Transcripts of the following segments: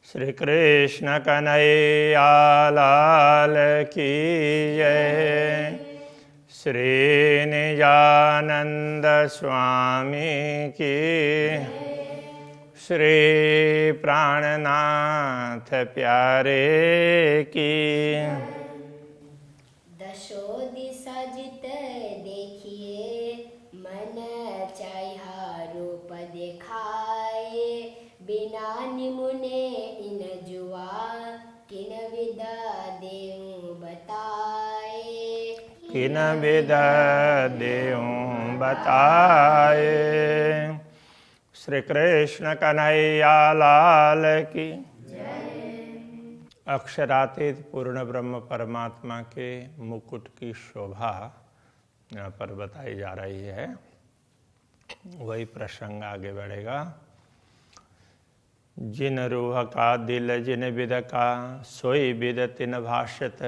श्री कृष्ण कन्हैया लाल की जय। श्री निजानंद स्वामी की, श्री प्राणनाथ प्यारे की। दशो दिशा जित देखिए, मन चाहिए रूप दिखाए। बिना निमुने इन जुआ, किन विदा देऊं बताए। किन विदा देऊं बताए। श्री कृष्ण कन्हैया लाल की अक्षरातीत पूर्ण ब्रह्म परमात्मा के मुकुट की शोभा यहाँ पर बताई जा रही है। वही प्रसंग आगे बढ़ेगा। जिन रूह का दिल जिन विद का, सोई विद तिन भाषित।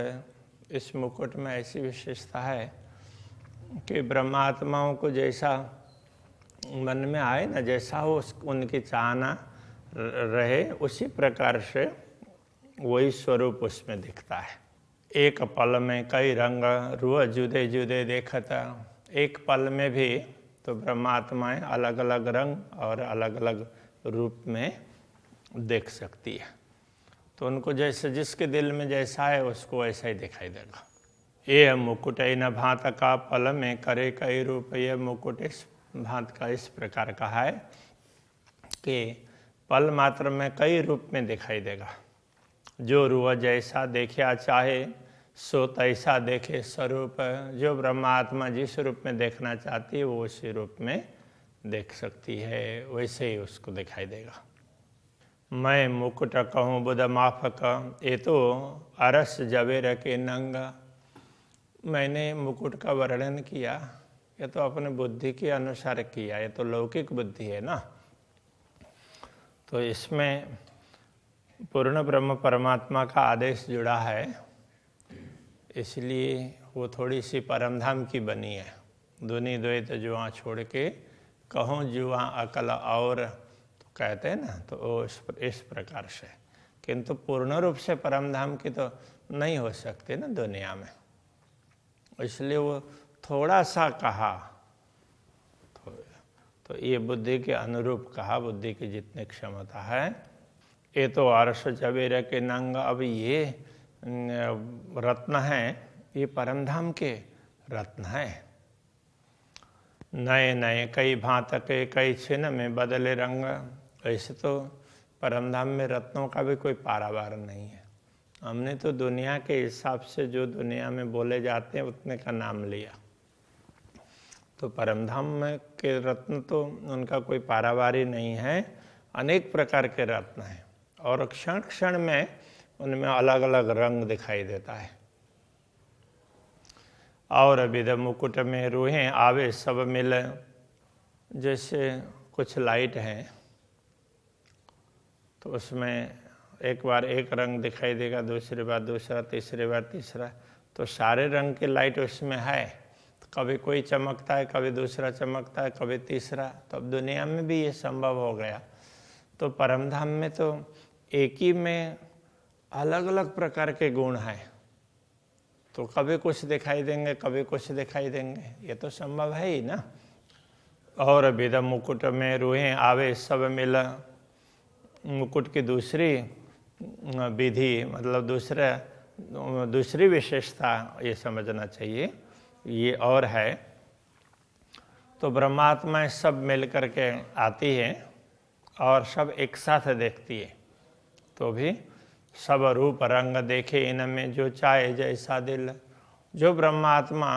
इस मुकुट में ऐसी विशेषता है कि ब्रह्मात्माओं को जैसा मन में आए ना, जैसा हो उनकी चाहना रहे, उसी प्रकार से वही स्वरूप उसमें दिखता है। एक पल में कई रंग रूह जुदे जुदे देखता। एक पल में भी तो ब्रह्मात्माएं अलग अलग रंग और अलग अलग रूप में देख सकती है। तो उनको जैसे जिसके दिल में जैसा है उसको ऐसा ही दिखाई देगा। ये मुकुट न भांत का पल में करे कई रूप। ये मुकुट इस भांत का इस प्रकार का है कि पल मात्र में कई रूप में दिखाई देगा। जो रूह जैसा देखा चाहे सो तैसा देखे स्वरूप। जो ब्रह्मात्मा जिस रूप में देखना चाहती है वो उसी रूप में देख सकती है, वैसे ही उसको दिखाई देगा। मैं मुकुट कहूँ बुध माफक, ये तो अरस जबेर के नंग। मैंने मुकुट का वर्णन किया, ये तो अपने बुद्धि के अनुसार किया, ये तो लौकिक बुद्धि है ना। तो इसमें पूर्ण ब्रह्म परमात्मा का आदेश जुड़ा है, इसलिए वो थोड़ी सी परमधाम की बनी है। दुनि द्वैत जुआ छोड़ के कहूँ जुआ अकल और, तो कहते हैं ना, तो इस प्रकार से। किंतु पूर्ण रूप से परमधाम की तो नहीं हो सकती ना दुनिया में, इसलिए वो थोड़ा सा कहा। तो ये बुद्धि के अनुरूप कहा, बुद्धि की जितनी क्षमता है। ये तो अर्श जबेर के नंग। अब ये रत्न है, ये परमधाम के रत्न है। नए नए कई भांत के कई छिन में बदले रंग। ऐसे तो परमधाम में रत्नों का भी कोई पारावार नहीं है। हमने तो दुनिया के हिसाब से जो दुनिया में बोले जाते हैं उतने का नाम लिया। तो परमधाम में के रत्न तो उनका कोई पारावारी नहीं है। अनेक प्रकार के रत्न हैं और क्षण क्षण में उनमें अलग अलग रंग दिखाई देता है। और विध मुकुट में रूहें आवे सब मिल। जैसे कुछ लाइट हैं तो उसमें एक बार एक रंग दिखाई देगा, दूसरी बार दूसरा, तीसरी बार तीसरा, तो सारे रंग के लाइट उसमें है। तो कभी कोई चमकता है, कभी दूसरा चमकता है, कभी तीसरा। तो अब दुनिया में भी ये संभव हो गया। तो परमधाम में तो एक ही में अलग अलग प्रकार के गुण हैं, तो कभी कुछ दिखाई देंगे, कभी कुछ दिखाई देंगे, ये तो संभव है ही ना। और विध मुकुट में रूहें आवे सब मिल। मुकुट की दूसरी विधि, मतलब दूसरी विशेषता ये समझना चाहिए, ये और है। तो ब्रह्मात्मा सब मिल करके आती है और सब एक साथ देखती है, तो भी सब रूप रंग देखे इनमें जो चाहे जैसा दिल। जो ब्रह्मात्मा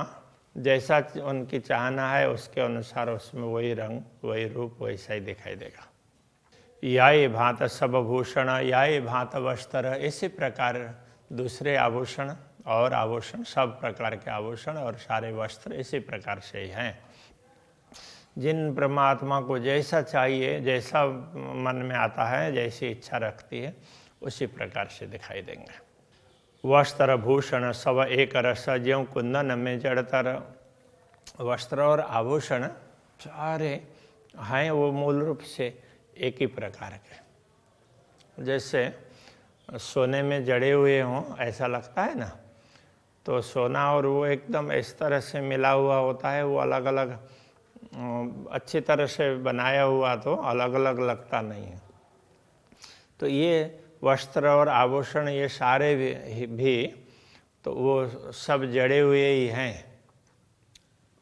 जैसा उनकी चाहना है उसके अनुसार उसमें वही रंग, वही रूप, वैसा ही दिखाई देगा। याय भांत सब भूषण, याय भांत वस्त्र। इसी प्रकार दूसरे आभूषण और आभूषण, सब प्रकार के आभूषण और सारे वस्त्र इसी प्रकार से ही हैं। जिन परमात्मा को जैसा चाहिए, जैसा मन में आता है, जैसी इच्छा रखती है, उसी प्रकार से दिखाई देंगे। वस्त्र भूषण सब एक रस, ज्यों कुंदन में जड़तर। वस्त्र और आभूषण सारे हैं वो मूल रूप से एक ही प्रकार के। जैसे सोने में जड़े हुए हों ऐसा लगता है ना, तो सोना और वो एकदम इस तरह से मिला हुआ होता है, वो अलग अलग अच्छी तरह से बनाया हुआ तो अलग अलग लगता नहीं है। तो ये वस्त्र और आभूषण ये सारे भी तो वो सब जड़े हुए ही हैं,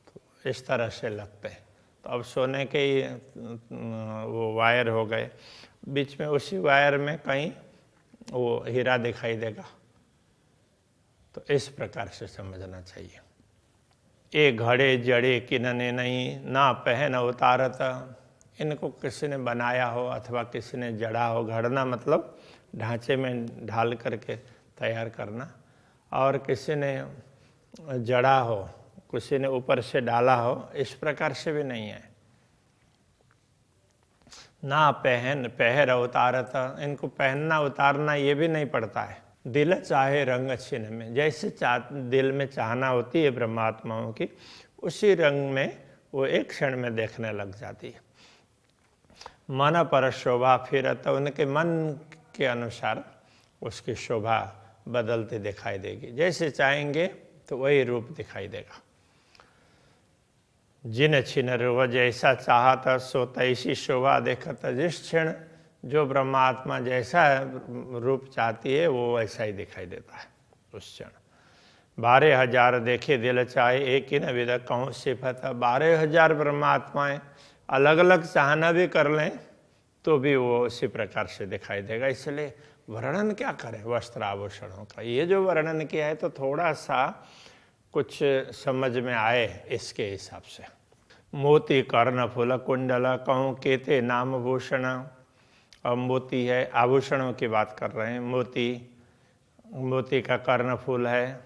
तो इस तरह से लगते हैं। तो अब सोने के ही वो वायर हो गए, बीच में उसी वायर में कहीं वो हीरा दिखाई देगा, तो इस प्रकार से समझना चाहिए। ये घड़े जड़े किनने नहीं, ना पहन उतारत, इनको किसी ने बनाया हो अथवा किसी ने जड़ा हो। घड़ना मतलब ढांचे में ढाल करके तैयार करना, और किसी ने जड़ा हो, किसी ने ऊपर से डाला हो, इस प्रकार से भी नहीं है। ना पहन पहर उतारत, इनको पहनना उतारना ये भी नहीं पड़ता है। दिल चाहे रंग छिन्न में, जैसे दिल में चाहना होती है ब्रह्मात्माओं की, उसी रंग में वो एक क्षण में देखने लग जाती है। मन पर शोभा फिरत, उनके मन के अनुसार उसकी शोभा बदलती दिखाई देगी, जैसे चाहेंगे तो वही रूप दिखाई देगा। जिन छिन रूप जैसा चाहता सो तैसी शोभा देखत, जिस क्षण जो ब्रह्मात्मा जैसा रूप चाहती है वो वैसा ही दिखाई देता है उस क्षण। 12,000 देखे दिल चाहे एक ही न विद कहूँ सिफत, 12,000 ब्रह्मात्माएं अलग अलग चाहना भी कर लें तो भी वो उसी प्रकार से दिखाई देगा। इसलिए वर्णन क्या करें वस्त्र आभूषणों का, ये जो वर्णन किया है तो थोड़ा सा कुछ समझ में आए इसके हिसाब से। मोती कर्ण फूल कुंडल कहूँ केते नाम भूषण, अब मोती है, आभूषणों की बात कर रहे हैं। मोती का कर्ण फूल है,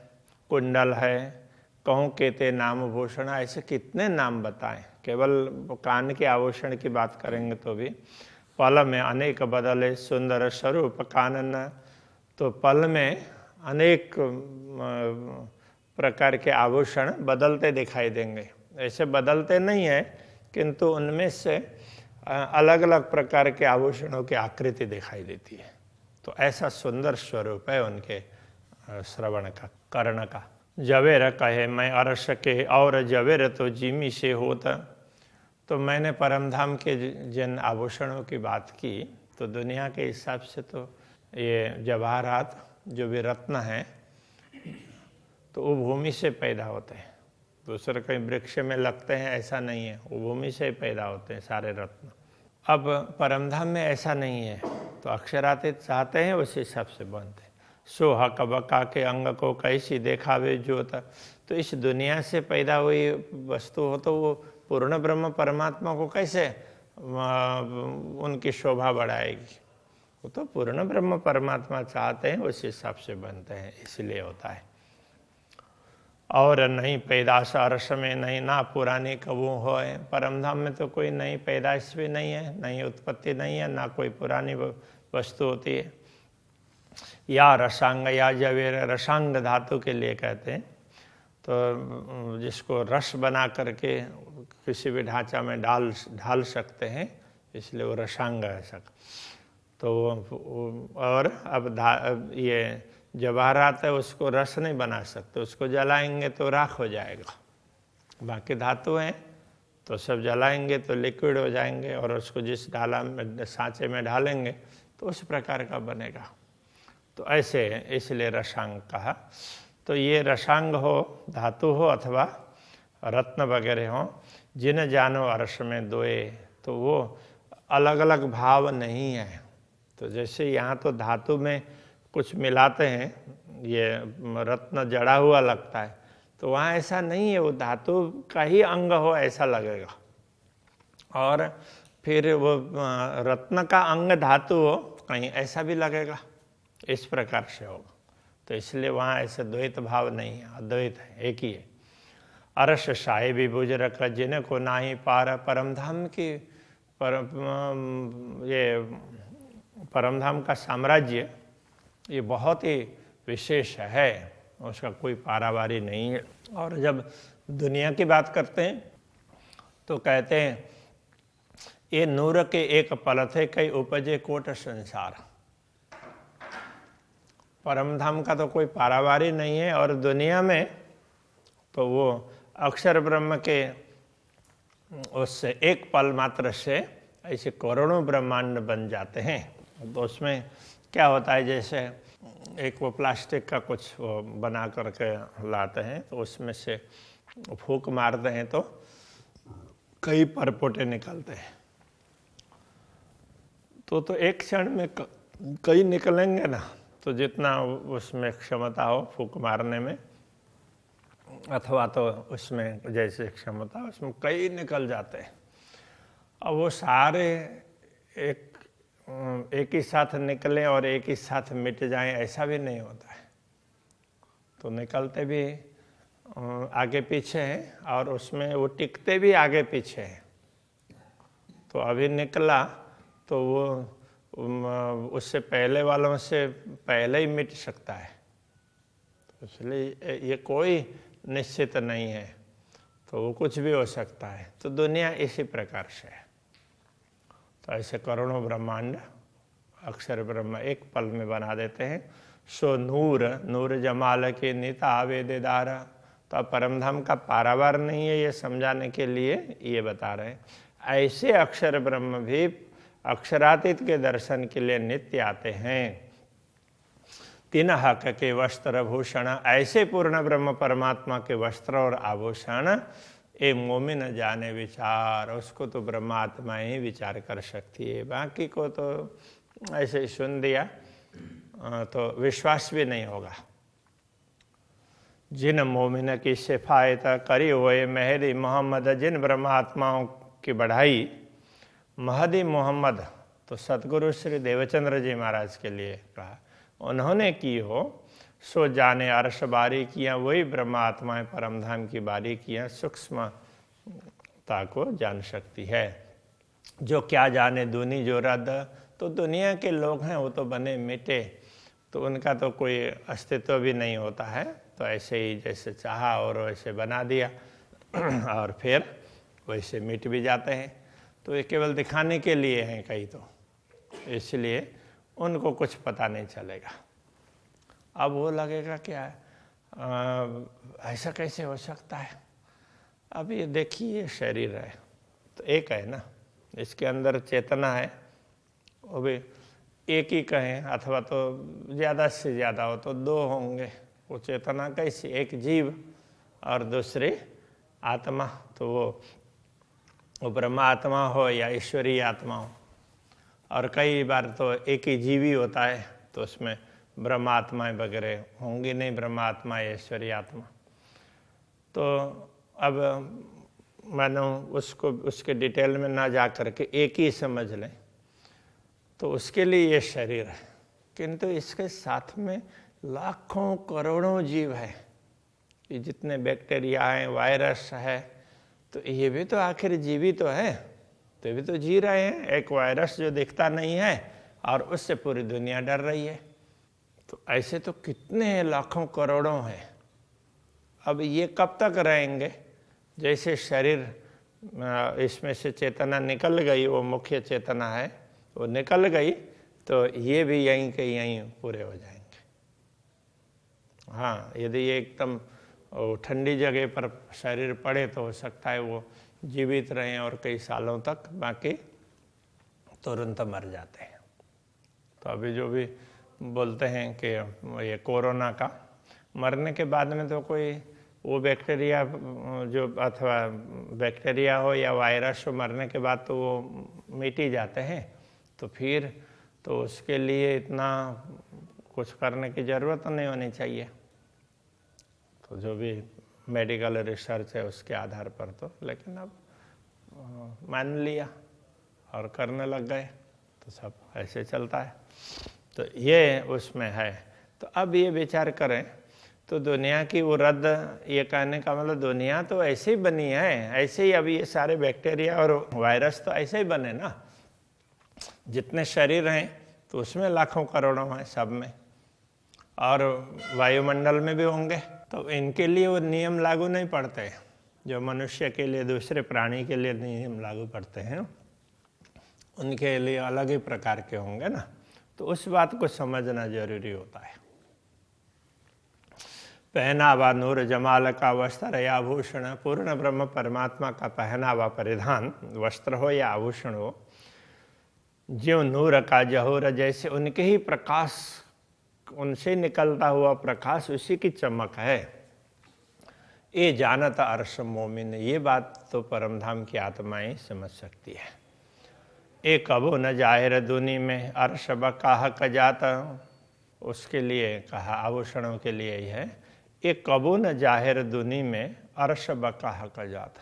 कुंडल है, कहूँ केते नाम भूषण, ऐसे कितने नाम बताएं। केवल कान के आभूषण की बात करेंगे तो भी पल में अनेक बदले सुंदर स्वरूप कानन, तो पल में अनेक प्रकार के आभूषण बदलते दिखाई देंगे। ऐसे बदलते नहीं है, किंतु उनमें से अलग अलग प्रकार के आभूषणों की आकृति दिखाई देती है। तो ऐसा सुंदर स्वरूप है उनके श्रवण का, कर्ण का। जवेर कहे मैं अरस के और जवेर तो जिमी से होता, तो मैंने परमधाम के जिन आभूषणों की बात की, तो दुनिया के हिसाब से तो ये जवाहरात जो भी रत्न हैं तो वो भूमि से पैदा होते हैं, दूसरे कहीं वृक्ष में लगते हैं ऐसा नहीं है, वो भूमि से ही पैदा होते हैं सारे रत्न। अब परमधाम में ऐसा नहीं है, तो अक्षरातीत चाहते हैं उस हिसाब से बनते हैं। सोहा कबका के अंग को कैसी देखावे ज्योत, तो इस दुनिया से पैदा हुई वस्तु हो तो वो पूर्ण ब्रह्म परमात्मा को कैसे उनकी शोभा बढ़ाएगी। वो तो पूर्ण ब्रह्म परमात्मा चाहते हैं उस हिसाब से बनते हैं, इसलिए होता है। और नहीं पैदाश अर्श में नहीं, ना पुरानी कबू हो, परमधाम में तो कोई नई पैदाश भी नहीं है, नई उत्पत्ति नहीं है, ना कोई पुरानी वस्तु होती है। या रसांग या जवेर, रसांग धातु के लिए कहते हैं, तो जिसको रस बना करके किसी भी ढांचा में ढाल सकते हैं, इसलिए वो रसांग है सक। तो और अब ये जवाहरात है, उसको रस नहीं बना सकते, उसको जलाएंगे तो राख हो जाएगा। बाकी धातु हैं तो सब जलाएंगे तो लिक्विड हो जाएंगे, और उसको जिस ढाला में सांचे में ढालेंगे तो उस प्रकार का बनेगा। तो ऐसे इसलिए रसांग कहा। तो ये रसांग हो, धातु हो अथवा रत्न वगैरह हो, जिन जानो अर्श में दोए, तो वो अलग अलग भाव नहीं है। तो जैसे यहाँ तो धातु में कुछ मिलाते हैं, ये रत्न जड़ा हुआ लगता है, तो वहाँ ऐसा नहीं है, वो धातु का ही अंग हो ऐसा लगेगा। और फिर वो रत्न का अंग धातु हो कहीं ऐसा भी लगेगा, इस प्रकार से होगा। तो इसलिए वहाँ ऐसे द्वैत भाव नहीं है, अद्वैत है, एक ही है। अरस शाही विभुज रख जिन को नाही पार, परमधाम की ये परमधाम का साम्राज्य ये बहुत ही विशेष है, उसका कोई पारावारी नहीं है। और जब दुनिया की बात करते हैं तो कहते हैं ये नूर के एक पल थे कई उपजे कोट संसार। परम धाम का तो कोई पारावार ही नहीं है, और दुनिया में तो वो अक्षर ब्रह्म के उससे एक पल मात्र से ऐसे करोड़ों ब्रह्मांड बन जाते हैं। तो उसमें क्या होता है, जैसे एक वो प्लास्टिक का कुछ वो बना करके लाते हैं, तो उसमें से फूंक मारते हैं तो कई परपोटे निकलते हैं। तो एक क्षण में कई निकलेंगे ना, तो जितना उसमें क्षमता हो फूंक मारने में, अथवा तो उसमें जैसे क्षमता उसमें कई निकल जाते हैं। अब वो सारे एक ही साथ निकले और एक ही साथ मिट जाएं, ऐसा भी नहीं होता है। तो निकलते भी आगे पीछे हैं, और उसमें वो टिकते भी आगे पीछे हैं। तो अभी निकला तो वो उससे पहले वालों से पहले ही मिट सकता है। तो इसलिए ये कोई निश्चित नहीं है, तो वो कुछ भी हो सकता है। तो दुनिया इसी प्रकार से है। तो ऐसे करोड़ों ब्रह्मांड अक्षर ब्रह्म एक पल में बना देते हैं। सो नूर जमाल के निता वेदेदार। तो परमधाम का पारावार नहीं है, ये समझाने के लिए ये बता रहे हैं। ऐसे अक्षर ब्रह्म भी अक्षरातीत के दर्शन के लिए नित्य आते हैं। तीन हक के वस्त्र भूषण, ऐसे पूर्ण ब्रह्म परमात्मा के वस्त्र और आभूषण ए मोमिन जाने विचार। उसको तो ब्रह्मात्मा ही विचार कर सकती है, बाकी को तो ऐसे ही सुन दिया तो विश्वास भी नहीं होगा। जिन मोमिन की सिफायत करी हुए महदी मोहम्मद, जिन ब्रह्मात्माओं की बढ़ाई महदी मोहम्मद, तो सतगुरु श्री देवचंद्र जी महाराज के लिए कहा, उन्होंने की हो सो जाने अर्श बारी किया। वही ब्रह्मात्माएं परमधाम की बारी किया सूक्ष्मता को जान सकती है। जो क्या जाने दुनी जो रद, तो दुनिया के लोग हैं वो तो बने मिटे, तो उनका तो कोई अस्तित्व भी नहीं होता है। तो ऐसे ही जैसे चाहा और वैसे बना दिया और फिर वैसे मिट भी जाते हैं। तो ये केवल दिखाने के लिए हैं कई, तो इसलिए उनको कुछ पता नहीं चलेगा। अब वो लगेगा क्या ऐसा कैसे हो सकता है। अब ये देखिए, ये शरीर है तो एक है ना, इसके अंदर चेतना है, वो भी एक ही कहें, अथवा तो ज़्यादा से ज़्यादा हो तो दो होंगे। वो चेतना कैसी, एक जीव और दूसरी आत्मा। तो वो ब्रह्मात्मा हो या ईश्वरीय आत्मा हो, और कई बार तो एक ही जीवी होता है, तो उसमें ब्रह्मात्माएं वगैरह होंगी नहीं, ब्रह्मात्मा ईश्वरीय आत्मा। तो अब मानो उसको उसके डिटेल में ना जा करके एक ही समझ लें, तो उसके लिए ये शरीर है। किंतु इसके साथ में लाखों करोड़ों जीव है, ये जितने बैक्टीरिया हैं, वायरस है, तो ये भी तो आखिर जीवी तो है, तो ये भी तो जी रहे हैं। एक वायरस जो दिखता नहीं है और उससे पूरी दुनिया डर रही है। तो ऐसे तो कितने लाखों करोड़ों हैं। अब ये कब तक रहेंगे। जैसे शरीर इसमें से चेतना निकल गई, वो मुख्य चेतना है, वो निकल गई, तो ये भी यहीं के यहीं पूरे हो जाएंगे। हाँ, यदि ये एकदम ठंडी जगह पर शरीर पड़े तो हो सकता है वो जीवित रहें और कई सालों तक, बाकी तुरंत मर जाते हैं। तो अभी जो भी बोलते हैं कि ये कोरोना का मरने के बाद में तो कोई वो बैक्टीरिया जो, अथवा बैक्टीरिया हो या वायरस हो, मरने के बाद तो वो मिट ही जाते हैं। तो फिर तो उसके लिए इतना कुछ करने की ज़रूरत नहीं होनी चाहिए। तो जो भी मेडिकल रिसर्च है उसके आधार पर तो, लेकिन अब मान लिया और करने लग गए, तो सब ऐसे चलता है। तो ये उसमें है। तो अब ये विचार करें तो दुनिया की वो रद्द, ये कहने का मतलब दुनिया तो ऐसे ही बनी है, ऐसे ही अभी ये सारे बैक्टीरिया और वायरस तो ऐसे ही बने ना। जितने शरीर हैं तो उसमें लाखों करोड़ों हैं सब में, और वायुमंडल में भी होंगे। तो इनके लिए वो नियम लागू नहीं पड़ते जो मनुष्य के लिए, दूसरे प्राणी के लिए नियम लागू पड़ते हैं, उनके लिए अलग ही प्रकार के होंगे ना। तो उस बात को समझना जरूरी होता है। पहनावा नूर जमाल का वस्त्र या आभूषण, पूर्ण ब्रह्म परमात्मा का पहनावा परिधान वस्त्र हो या आभूषण हो, ज्यों नूर का जहूर, जैसे उनके ही प्रकाश, उनसे निकलता हुआ प्रकाश उसी की चमक है। ये जानत अर्श मोमिन, ये बात तो परमधाम की आत्माएं समझ सकती है। ए कबो न जाहिर दुनी में अर्श बकाह कजात, उसके लिए कहा आभूषणों के लिए ही है। एक कबो न जाहिर दुनी में अर्श बकाह कजात,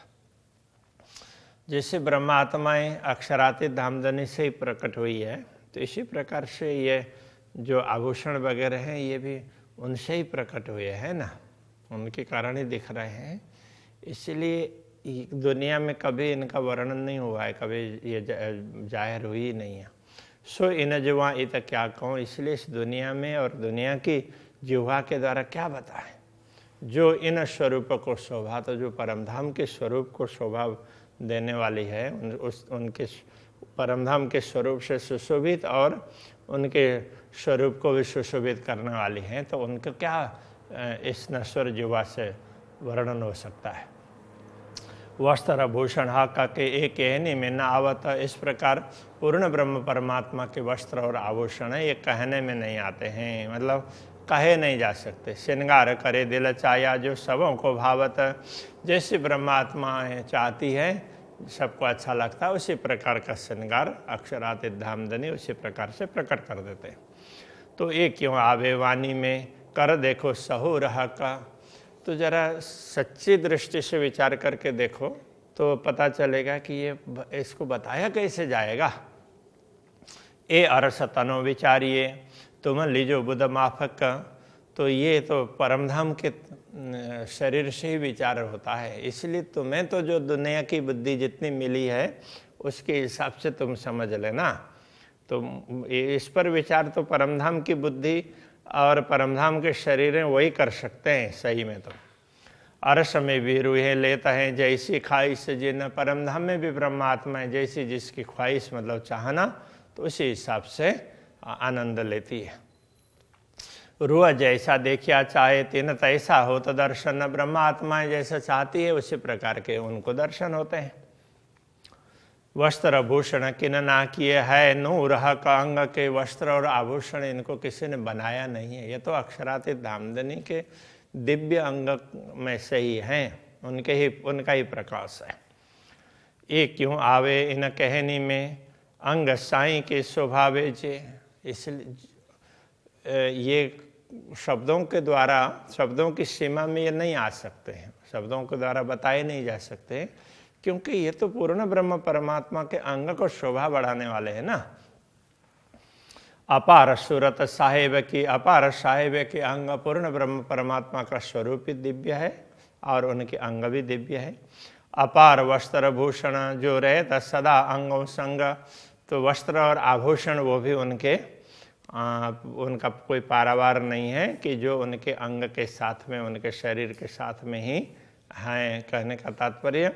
जैसे ब्रह्मात्माएं अक्षरातीत धामधनी से ही प्रकट हुई है, तो इसी प्रकार से ये जो आभूषण वगैरह हैं ये भी उनसे ही प्रकट हुए हैं ना, उनके कारण ही दिख रहे हैं। इसलिए दुनिया में कभी इनका वर्णन नहीं हुआ है, कभी ये जाहिर हुई ही नहीं है। सो इन जुआ इत क्या कहूँ, इसलिए इस दुनिया में और दुनिया की जिह्वा के द्वारा क्या बताएं। जो इन स्वरूप को शोभा, तो जो परमधाम के स्वरूप को शोभा देने वाली है, उनके परमधाम के स्वरूप से सुशोभित और उनके स्वरूप को भी सुशोभित करने वाली हैं, तो उनको क्या इस नश्वर जीवा से वर्णन हो सकता है। वस्त्र भूषण हाका के एक कहने में न आवत, इस प्रकार पूर्ण ब्रह्म परमात्मा के वस्त्र और आभूषण ये कहने में नहीं आते हैं, मतलब कहे नहीं जा सकते। श्रृंगार करे दिल चाया, जो सबों को भावत, जैसे ब्रह्मात्मा चाहती है, सबको अच्छा लगता है, उसी प्रकार का श्रृंगार अक्षरातीत धामधनी उसी प्रकार से प्रकट कर देते हैं। तो ये क्यों आवे वाणी में कर देखो सहु रहा का, तो जरा सच्ची दृष्टि से विचार करके देखो तो पता चलेगा कि ये इसको बताया कैसे जाएगा। ए अरस तनो विचारिए तुम लीजो बुध माफक का, तो ये तो परमधाम के शरीर से ही विचार होता है, इसलिए तुम्हें तो जो दुनिया की बुद्धि जितनी मिली है उसके हिसाब से तुम समझ लेना। तो इस पर विचार तो परमधाम की बुद्धि और परमधाम के शरीर हैं वही कर सकते हैं सही में। तो अरस में भी रूहें लेता है जैसी ख्वाहिश, जिन परमधाम में भी ब्रह्मात्मा है, जैसी जिसकी ख्वाहिश मतलब चाहना, तो उसी हिसाब से आनंद लेती है। रूह जैसा देखिया चाहे तिन तैसा हो, तो दर्शन ब्रह्मात्माएं जैसा चाहती है उसी प्रकार के उनको दर्शन होते हैं। वस्त्र भूषण किन ना किए है, नूर का अंग के वस्त्र और आभूषण इनको किसी ने बनाया नहीं है, ये तो अक्षरातीत धामधनी के दिव्य अंग में से ही हैं, उनका ही प्रकाश है। ये क्यों आवे इन कहनी में अंग साई के स्वभावे जे, इसलिए ये शब्दों के द्वारा, शब्दों की सीमा में ये नहीं आ सकते हैं, शब्दों के द्वारा बताए नहीं जा सकते, क्योंकि ये तो पूर्ण ब्रह्म परमात्मा के अंग को शोभा बढ़ाने वाले हैं ना। अपार सूरत साहेब की, अपार साहेब के अंग पूर्ण ब्रह्म परमात्मा का स्वरूप ही दिव्य है और उनके अंग भी दिव्य है। अपार वस्त्र भूषण जो रहता सदा अंगों संग, तो वस्त्र और आभूषण वो भी उनका कोई पारावार नहीं है कि जो उनके अंग के साथ में, उनके शरीर के साथ में ही हैं। कहने का तात्पर्य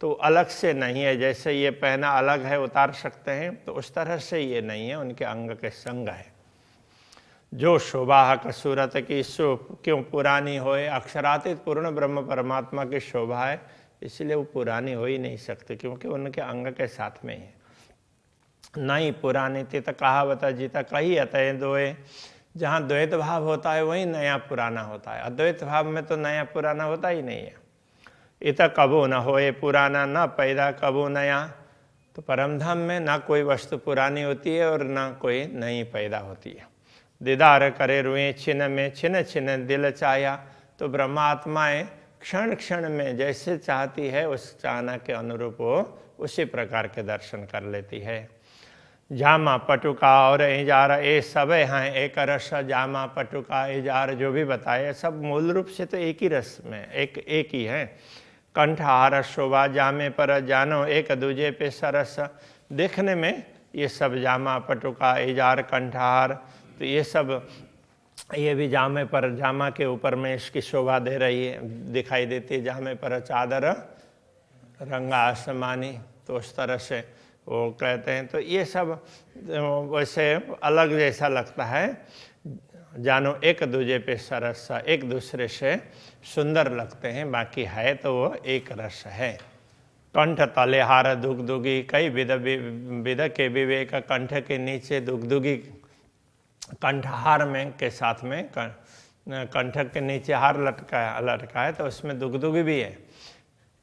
तो अलग से नहीं है, जैसे ये पहना अलग है उतार सकते हैं, तो उस तरह से ये नहीं है, उनके अंग के संग है। जो शोभा का सूरत की सो क्यों पुरानी होए, अक्षरातीत पूर्ण ब्रह्म परमात्मा की शोभा है, इसलिए वो पुरानी हो ही नहीं सकती, क्योंकि उनके अंग के साथ में है। नहीं पुरानी तित कहावत जीता कही अतः दोए, जहाँ द्वैत भाव होता है वही नया पुराना होता है, अद्वैत भाव में तो नया पुराना होता ही नहीं है। इत कबो न होए पुराना, न पैदा कबो नया, तो परमधाम में ना कोई वस्तु पुरानी होती है और ना कोई नई पैदा होती है। दीदार करे रुए छिन में छिन छिन दिल चाया, तो ब्रह्मात्माएं क्षण क्षण में जैसे चाहती है उस चाहना के अनुरूप वो उसी प्रकार के दर्शन कर लेती है। जामा पटुका और इजार ए सब हैं एक रस, जामा पटुका इजार जो भी बताए सब मूल रूप से तो एक ही रस में एक ही है। कंठहार शोभा जामे पर जानो एक दूजे पे सरस, देखने में ये सब जामा पटुका इजार कंठहार, तो ये सब ये भी जामे पर, जामा के ऊपर में इसकी शोभा दे रही है, दिखाई देती है। जामे पर चादर रंगा आसमानी, तो उस तरह से वो कहते हैं। तो ये सब वैसे अलग जैसा लगता है, जानो एक दूजे पे सरस, एक दूसरे से सुंदर लगते हैं, बाकी है तो वो एक रस है। कंठ तले हार दुगदुगी, कई विद के विवेक, कंठ के नीचे दुगदुगी, कंठहार में के साथ में कंठ के नीचे हार लटका है तो उसमें दुगदुगी भी है।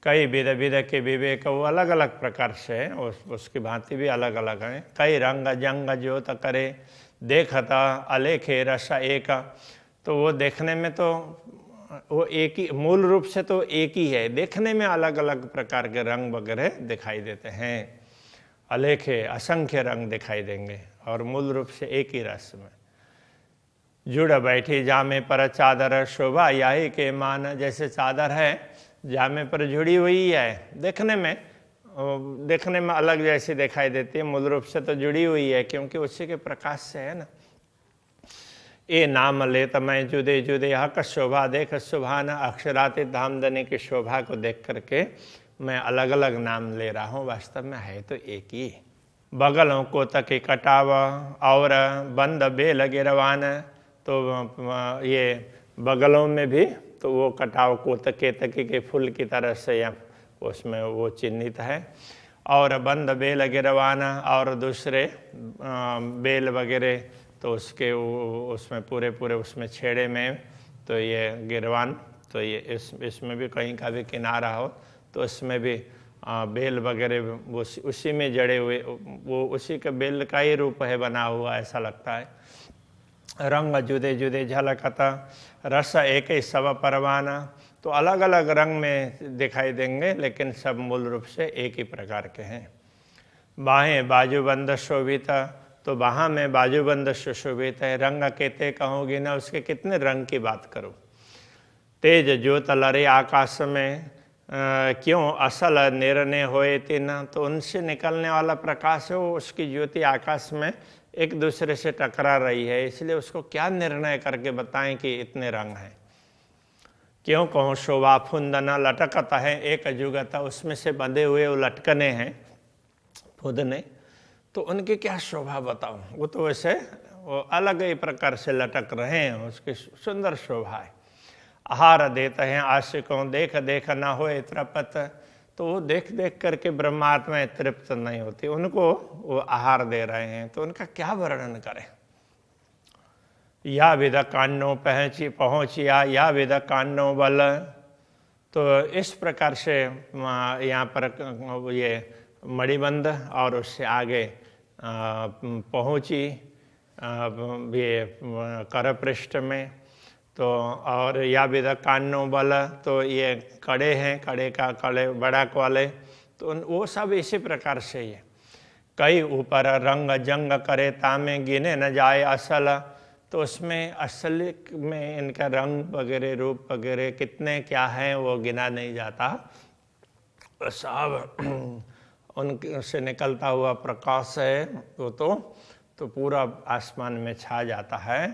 कई विद के विवेक, वो अलग अलग प्रकार से है, उसकी भांति भी अलग अलग है। कई रंग जंग ज्योत करे, देखता अलेखे रस एक, तो वो देखने में तो वो एक ही, मूल रूप से तो एक ही है, देखने में अलग अलग प्रकार के रंग वगैरह दिखाई देते हैं। अलेखे असंख्य रंग दिखाई देंगे और मूल रूप से एक ही रस में। जुड़ बैठी जामे पर चादर, शोभा यही के मान, जैसे चादर है जामे पर जुड़ी हुई है, देखने में अलग जैसी दिखाई देती है, मूल रूप से तो जुड़ी हुई है क्योंकि उसी के प्रकाश से है ना। ये नाम लेत मैं जुदे जुदे हक शोभा देख सुभान, अक्षरातीत धामधनी की शोभा को देख करके मैं अलग अलग नाम ले रहा हूँ, वास्तव में है तो एक ही। बगलों को तके कटाव और बंद बेल गिरवान, तो ये बगलों में भी तो वो कटाव को तके के फूल की तरह से उसमें वो चिन्हित है। और बंद बेल गिरवाना, और दूसरे बेल वगैरह तो उसके उसमें पूरे उसमें छेड़े में तो ये गिरवान, तो ये इसमें भी कहीं का भी किनारा हो तो उसमें भी बेल वगैरह उसी में जड़े हुए, वो उसी के बेल का ही रूप है बना हुआ, ऐसा लगता है। रंग जुदे जुदे झलकता, रस एक ही सब परवाना, तो अलग अलग रंग में दिखाई देंगे लेकिन सब मूल रूप से एक ही प्रकार के हैं। बाहें बाजूबंद शोभित, तो बाहाँ में बाजूबंद सुशोभित है। रंग कहते कहूँगी ना, उसके कितने रंग की बात करूँ। तेज ज्योत लरे आकाश में, क्यों असल निर्णय होए तीन, तो उनसे निकलने वाला प्रकाश है वो, उसकी ज्योति आकाश में एक दूसरे से टकरा रही है, इसलिए उसको क्या निर्णय करके बताएं कि इतने रंग हैं। क्यों कहूँ शोभा फुंदना लटकता है एक जुगता, उसमें से बंधे हुए वो लटकने हैं फुदने, तो उनकी क्या शोभा बताऊं। वो तो वैसे वो अलग ही प्रकार से लटक रहे हैं, उसकी सुंदर शोभा है। आहार देते हैं आशिकों, देख देख ना होए तृप्त, तो वो देख देख करके ब्रह्मात्मा तृप्त नहीं होती, उनको वो आहार दे रहे हैं, तो उनका क्या वर्णन करें। या विद कान्नो पहुँचिया, या विद कान्नो बल, तो इस प्रकार से यहाँ पर ये मणिबंध और उससे आगे पहुँची ये कर पृष्ठ में, तो और या विद कान्नो बल, तो ये कड़े हैं, कड़े बड़ा वाले, तो वो सब इसी प्रकार से ये। कई ऊपर रंग जंग करे तामे, गिने न जाए असल, तो उसमें असल में इनका रंग वगैरह रूप वगैरह कितने क्या हैं वो गिना नहीं जाता। सब उनके से निकलता हुआ प्रकाश है वो तो पूरा आसमान में छा जाता है,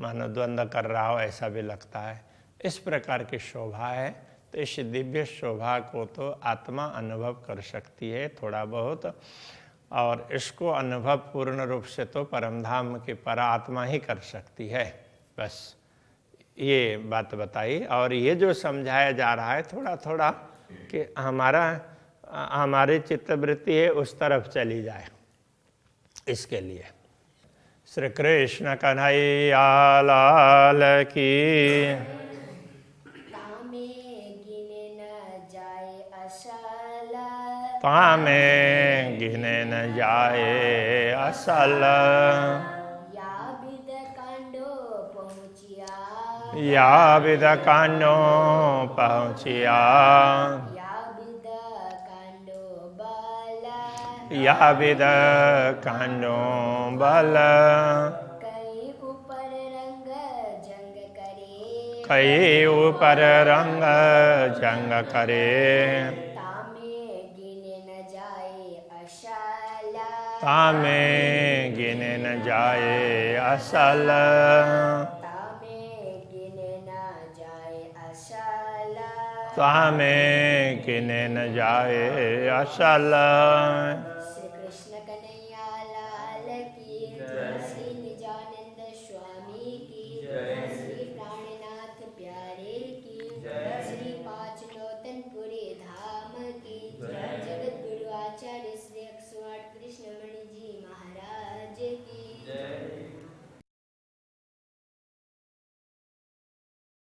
मानो द्वंद्व कर रहा हो ऐसा भी लगता है। इस प्रकार की शोभा है, तो इस दिव्य शोभा को तो आत्मा अनुभव कर सकती है थोड़ा बहुत, और इसको अनुभव पूर्ण रूप से तो परमधाम की परात्मा ही कर सकती है। बस ये बात बताई, और ये जो समझाया जा रहा है थोड़ा थोड़ा कि हमारी चित्तवृत्ति है उस तरफ चली जाए, इसके लिए। श्री कृष्ण कन्हैया लाल की। तामे गिने न जाए असल, तामे गिने न जाए असल, या विद कांडो पहुँचिया, या विद कान्नो पहुँचिया, या विद कान्नो बल, कई ऊपर रंग जंग करे, कई ऊपर रंग जंग करे, तामे गिने न जाए असल, तामे गिने न जाए असल, तामे गिने न जाए असल, तामे गिने न जाए असल।